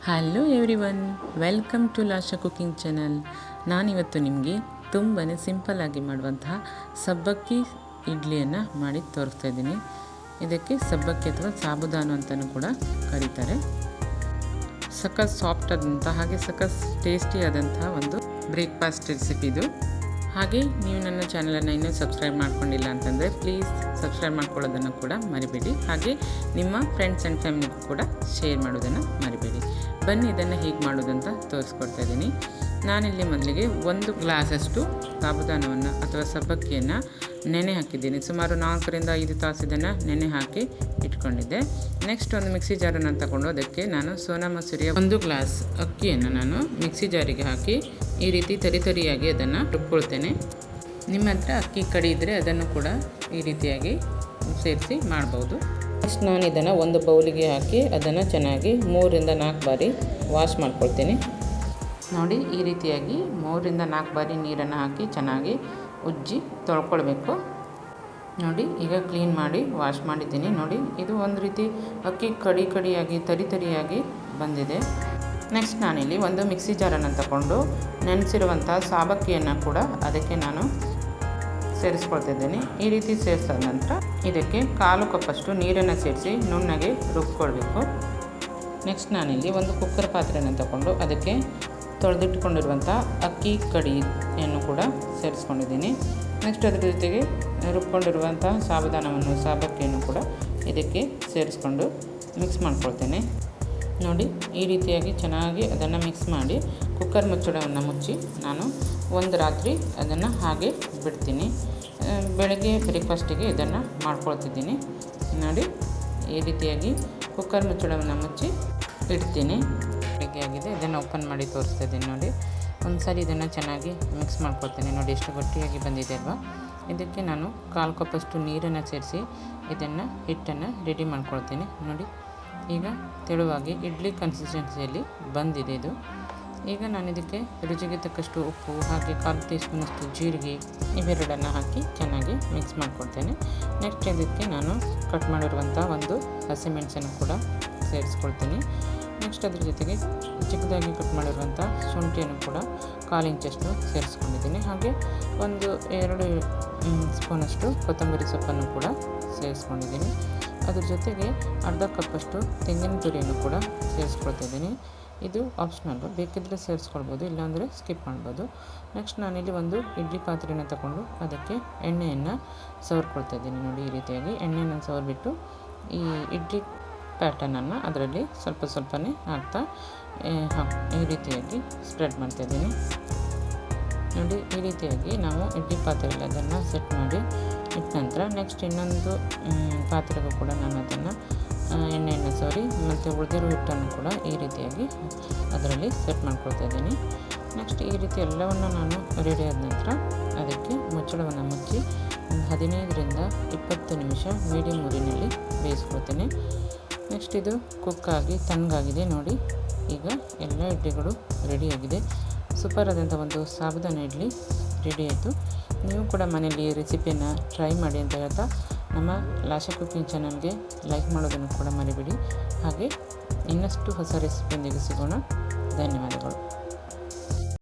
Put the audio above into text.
Hello everyone, welcome to Lasha cooking channel. ನಾನಿವತ್ತು ನಿಮಗೆ ತುಂಬಾ ಸಿಂಪಲ್ಲಾಗಿ ಮಾಡುವಂತಹ ಸಬ್ಬಕ್ಕಿ ಇಡ್ಲಿಯನ್ನು ಮಾಡಿ ತೋರಿಸ್ತಾ ಇದ್ದೀನಿ. ಇದಕ್ಕೆ ಸಬ್ಬಕ್ಕಿ ಅಥವಾ ಸಾಬುದಾನ ಅಂತಲೂ ಕೂಡ ಕರೀತಾರೆ. ಸಖತ್ ಸಾಫ್ಟ್ ಆದಂಥ ಹಾಗೆ ಸಖತ್ ಟೇಸ್ಟಿ ಆದಂತಹ ಒಂದು ಬ್ರೇಕ್ಫಾಸ್ಟ್ ರೆಸಿಪಿ ಇದು. ಹಾಗೆ ನೀವು ನನ್ನ ಚಾನಲನ್ನು ಇನ್ನೂ ಸಬ್ಸ್ಕ್ರೈಬ್ ಮಾಡ್ಕೊಂಡಿಲ್ಲ ಅಂತಂದರೆ ಪ್ಲೀಸ್ ಸಬ್ಸ್ಕ್ರೈಬ್ ಮಾಡ್ಕೊಳ್ಳೋದನ್ನು ಕೂಡ ಮರಿಬೇಡಿ. ಹಾಗೆ ನಿಮ್ಮ ಫ್ರೆಂಡ್ಸ್ ಆ್ಯಂಡ್ ಫ್ಯಾಮಿಲಿಗೂ ಕೂಡ ಶೇರ್ ಮಾಡೋದನ್ನು ಮರಿಬೇಡಿ. ಬನ್ನಿ ಇದನ್ನು ಹೇಗೆ ಮಾಡೋದಂತ ತೋರಿಸ್ಕೊಡ್ತಾ ಇದ್ದೀನಿ. ನಾನಿಲ್ಲಿ ಮೊದಲಿಗೆ 1 ಗ್ಲಾಸಷ್ಟು ಸಾಬುದಾನವನ್ನು ಅಥವಾ ಸಬ್ಬಕ್ಕಿಯನ್ನು ನೆನೆ ಹಾಕಿದ್ದೀನಿ. ಸುಮಾರು 4ರಿಂದ 5 ತಾಸು ಇದನ್ನು ನೆನೆ ಹಾಕಿ ಇಟ್ಕೊಂಡಿದ್ದೆ. ನೆಕ್ಸ್ಟ್ ಒಂದು ಮಿಕ್ಸಿ ಜಾರನ್ನು ತಗೊಂಡು ಅದಕ್ಕೆ ನಾನು ಸೋನಾ ಮಸೂರಿಯ 1 ಗ್ಲಾಸ್ ಅಕ್ಕಿಯನ್ನು ನಾನು ಮಿಕ್ಸಿ ಜಾರಿಗೆ ಹಾಕಿ ಈ ರೀತಿ ತರಿಯಾಗಿ ಅದನ್ನು ರುಬ್ಕೊಳ್ತೇನೆ. ನಿಮ್ಮ ಹತ್ರ ಅಕ್ಕಿ ಕಡಿ ಇದ್ದರೆ ಅದನ್ನು ಕೂಡ ಈ ರೀತಿಯಾಗಿ ಸೇರಿಸಿ ಮಾಡ್ಬೋದು. ನೆಕ್ಸ್ಟ್ ನಾನು ಇದನ್ನು ಒಂದು ಬೌಲಿಗೆ ಹಾಕಿ ಅದನ್ನು ಚೆನ್ನಾಗಿ 3ರಿಂದ 4 ಬಾರಿ ವಾಶ್ ಮಾಡ್ಕೊಳ್ತೀನಿ. ನೋಡಿ, ಈ ರೀತಿಯಾಗಿ 3ರಿಂದ 4 ಬಾರಿ ನೀರನ್ನು ಹಾಕಿ ಚೆನ್ನಾಗಿ ಉಜ್ಜಿ ತೊಳ್ಕೊಳ್ಬೇಕು. ನೋಡಿ, ಈಗ ಕ್ಲೀನ್ ಮಾಡಿ ವಾಶ್ ಮಾಡಿದ್ದೀನಿ. ನೋಡಿ, ಇದು ಒಂದು ರೀತಿ ಅಕ್ಕಿ ಕಡಿಯಾಗಿ ತರಿಯಾಗಿ ಬಂದಿದೆ. ನೆಕ್ಸ್ಟ್ ನಾನಿಲ್ಲಿ ಒಂದು ಮಿಕ್ಸಿ ಜಾರನ್ನು ತಗೊಂಡು ನೆನೆಸಿರುವಂಥ ಸಬ್ಬಕ್ಕಿಯನ್ನು ಕೂಡ ಅದಕ್ಕೆ ನಾನು ಸೇರಿಸ್ಕೊಳ್ತಿದ್ದೇನೆ. ಈ ರೀತಿ ಸೇರಿಸಿದ ನಂತರ ಇದಕ್ಕೆ 1/4 ಕಪ್ಪಷ್ಟು ನೀರನ್ನು ಸೇರಿಸಿ ನುಣ್ಣಗೆ ರುಬ್ಕೊಳ್ಬೇಕು. ನೆಕ್ಸ್ಟ್ ನಾನಿಲ್ಲಿ ಒಂದು ಕುಕ್ಕರ್ ಪಾತ್ರೆಯನ್ನು ತಗೊಂಡು ಅದಕ್ಕೆ ತೊಳೆದಿಟ್ಕೊಂಡಿರುವಂಥ ಅಕ್ಕಿ ಕಡಿಯನ್ನು ಕೂಡ ಸೇರಿಸ್ಕೊಂಡಿದ್ದೀನಿ. ನೆಕ್ಸ್ಟ್ ಅದರ ಜೊತೆಗೆ ರುಬ್ಕೊಂಡಿರುವಂಥ ಸಬ್ಬಕ್ಕಿಯನ್ನು ಕೂಡ ಇದಕ್ಕೆ ಸೇರಿಸ್ಕೊಂಡು ಮಿಕ್ಸ್ ಮಾಡ್ಕೊಳ್ತೇನೆ. ನೋಡಿ, ಈ ರೀತಿಯಾಗಿ ಚೆನ್ನಾಗಿ ಅದನ್ನು ಮಿಕ್ಸ್ ಮಾಡಿ ಕುಕ್ಕರ್ ಮುಚ್ಚಳವನ್ನು ಮುಚ್ಚಿ ನಾನು ಒಂದು ರಾತ್ರಿ ಅದನ್ನು ಹಾಗೆ ಬಿಡ್ತೀನಿ. ಬೆಳಗ್ಗೆ ಬ್ರೇಕ್ಫಾಸ್ಟಿಗೆ ಇದನ್ನು ಮಾಡ್ಕೊಳ್ತಿದ್ದೀನಿ. ನೋಡಿ, ಈ ರೀತಿಯಾಗಿ ಕುಕ್ಕರ್ ಮುಚ್ಚಳವನ್ನು ಮುಚ್ಚಿ ಇಡ್ತೀನಿ. ಬೆಳಗ್ಗೆ ಆಗಿದೆ, ಇದನ್ನು ಓಪನ್ ಮಾಡಿ ತೋರಿಸ್ತಾ ಇದ್ದೀನಿ. ನೋಡಿ, ಒಂದು ಸಾರಿ ಇದನ್ನು ಚೆನ್ನಾಗಿ ಮಿಕ್ಸ್ ಮಾಡ್ಕೊಳ್ತೀನಿ. ನೋಡಿ, ಎಷ್ಟು ಗಟ್ಟಿಯಾಗಿ ಬಂದಿದೆ ಅಲ್ವಾ. ಇದಕ್ಕೆ ನಾನು 1/4 ಕಪ್ಪಷ್ಟು ನೀರನ್ನು ಸೇರಿಸಿ ಇದನ್ನು ಹಿಟ್ಟನ್ನು ರೆಡಿ ಮಾಡ್ಕೊಳ್ತೀನಿ. ನೋಡಿ, ಈಗ ತೆಳುವಾಗಿ ಇಡ್ಲಿ ಕನ್ಸಿಸ್ಟೆನ್ಸಿಯಲ್ಲಿ ಬಂದಿದೆ ಇದು. ಈಗ ನಾನು ಇದಕ್ಕೆ ರುಚಿಗೆ ತಕ್ಕಷ್ಟು ಉಪ್ಪು ಹಾಗೆ 1/4 ಟೀ ಸ್ಪೂನಷ್ಟು ಜೀರಿಗೆ ಇವೆರಡನ್ನು ಹಾಕಿ ಚೆನ್ನಾಗಿ ಮಿಕ್ಸ್ ಮಾಡ್ಕೊಳ್ತೇನೆ. ನೆಕ್ಸ್ಟ್ ಇದಕ್ಕೆ ನಾನು ಕಟ್ ಮಾಡಿರುವಂಥ ಒಂದು ಹಸಿಮೆಣಸನ್ನು ಕೂಡ ಸೇರಿಸ್ಕೊಳ್ತೀನಿ. ನೆಕ್ಸ್ಟ್ ಅದ್ರ ಜೊತೆಗೆ ಚಿಕ್ಕದಾಗಿ ಕಟ್ ಮಾಡಿರುವಂಥ ಶುಂಠಿಯನ್ನು ಕೂಡ 1/4 ಇಂಚಷ್ಟು ಸೇರಿಸ್ಕೊಂಡಿದ್ದೀನಿ. ಹಾಗೆ 1-2 ಸ್ಪೂನಷ್ಟು ಕೊತ್ತಂಬರಿ ಸೊಪ್ಪನ್ನು ಕೂಡ ಸೇರಿಸ್ಕೊಂಡಿದ್ದೀನಿ. ಅದ್ರ ಜೊತೆಗೆ 1/2 ಕಪ್ಪಷ್ಟು ತೆಂಗಿನ ತುರಿಯನ್ನು ಕೂಡ ಸೇರಿಸ್ಕೊಳ್ತಿದ್ದೀನಿ. ಇದು ಆಪ್ಷನಲ್ಲು, ಬೇಕಿದ್ದರೆ ಸೇರಿಸ್ಕೊಳ್ಬೋದು, ಇಲ್ಲಾಂದರೆ ಸ್ಕಿಪ್ ಮಾಡ್ಬೋದು. ನೆಕ್ಸ್ಟ್ ನಾನಿಲ್ಲಿ ಒಂದು ಇಡ್ಲಿ ಪಾತ್ರೆಯನ್ನು ತಗೊಂಡು ಅದಕ್ಕೆ ಎಣ್ಣೆಯನ್ನು ಸವರ್ಕೊಳ್ತಾ ಇದ್ದೀನಿ. ನೋಡಿ, ಈ ರೀತಿಯಾಗಿ ಎಣ್ಣೆಯನ್ನು ಸವರ್ಬಿಟ್ಟು ಈ ಇಡ್ಲಿ ಪ್ಯಾಟರ್ನನ್ನು ಅದರಲ್ಲಿ ಸ್ವಲ್ಪನೇ ಹಾಕ್ತಾ ಈ ರೀತಿಯಾಗಿ ಸ್ಪ್ರೆಡ್ ಮಾಡ್ತಾಯಿದ್ದೀನಿ. ನೋಡಿ, ಈ ರೀತಿಯಾಗಿ ನಾವು ಇಡ್ಲಿ ಪಾತ್ರೆಯಲ್ಲಿ ಅದನ್ನು ಸೆಟ್ ಮಾಡಿ ಇಟ್ಟ ನಂತರ ನೆಕ್ಸ್ಟ್ ಇನ್ನೊಂದು ಪಾತ್ರೆಗೂ ಕೂಡ ನಾನು ಅದನ್ನು ಎಣ್ಣೆಯನ್ನು ಸವರಿ ಮತ್ತು ಉಳಿದಿರೋ ಹಿಟ್ಟನ್ನು ಕೂಡ ಈ ರೀತಿಯಾಗಿ ಅದರಲ್ಲಿ ಸೆಟ್ ಮಾಡ್ಕೊಳ್ತಾ ಇದ್ದೀನಿ. ನೆಕ್ಸ್ಟ್ ಈ ರೀತಿ ಎಲ್ಲವನ್ನು ನಾನು ರೆಡಿ ಆದ ನಂತರ ಅದಕ್ಕೆ ಮುಚ್ಚಳವನ್ನು ಮುಚ್ಚಿ 15ರಿಂದ 20 ನಿಮಿಷ ಮೀಡಿಯಮ್ ಊರಿನಲ್ಲಿ ಬೇಯಿಸ್ಕೊಳ್ತೇನೆ. ನೆಕ್ಸ್ಟ್ ಇದು ಕುಕ್ಕಾಗಿ ತಣ್ಣಗಾಗಿದೆ. ನೋಡಿ, ಈಗ ಎಲ್ಲ ಇಡ್ಲಿಗಳು ರೆಡಿಯಾಗಿದೆ. ಸೂಪರ್ ಆದಂಥ ಒಂದು ಸಾಬುದಾನ ಇಡ್ಲಿ ರೆಡಿ ಆಯಿತು. ನೀವು ಕೂಡ ಮನೆಯಲ್ಲಿ ಈ ರೆಸಿಪಿಯನ್ನು ಟ್ರೈ ಮಾಡಿ ಅಂತ ಹೇಳ್ತಾ ನಮ್ಮ ಲಾಶಾ ಕುಕಿಂಗ್ ಚಾನಲ್ಗೆ ಲೈಕ್ ಮಾಡೋದನ್ನು ಕೂಡ ಮರಿಬೇಡಿ. ಹಾಗೆ ಇನ್ನಷ್ಟು ಹೊಸ ರೆಸಿಪಿಯೊಂದಿಗೆ ಸಿಗೋಣ. ಧನ್ಯವಾದಗಳು.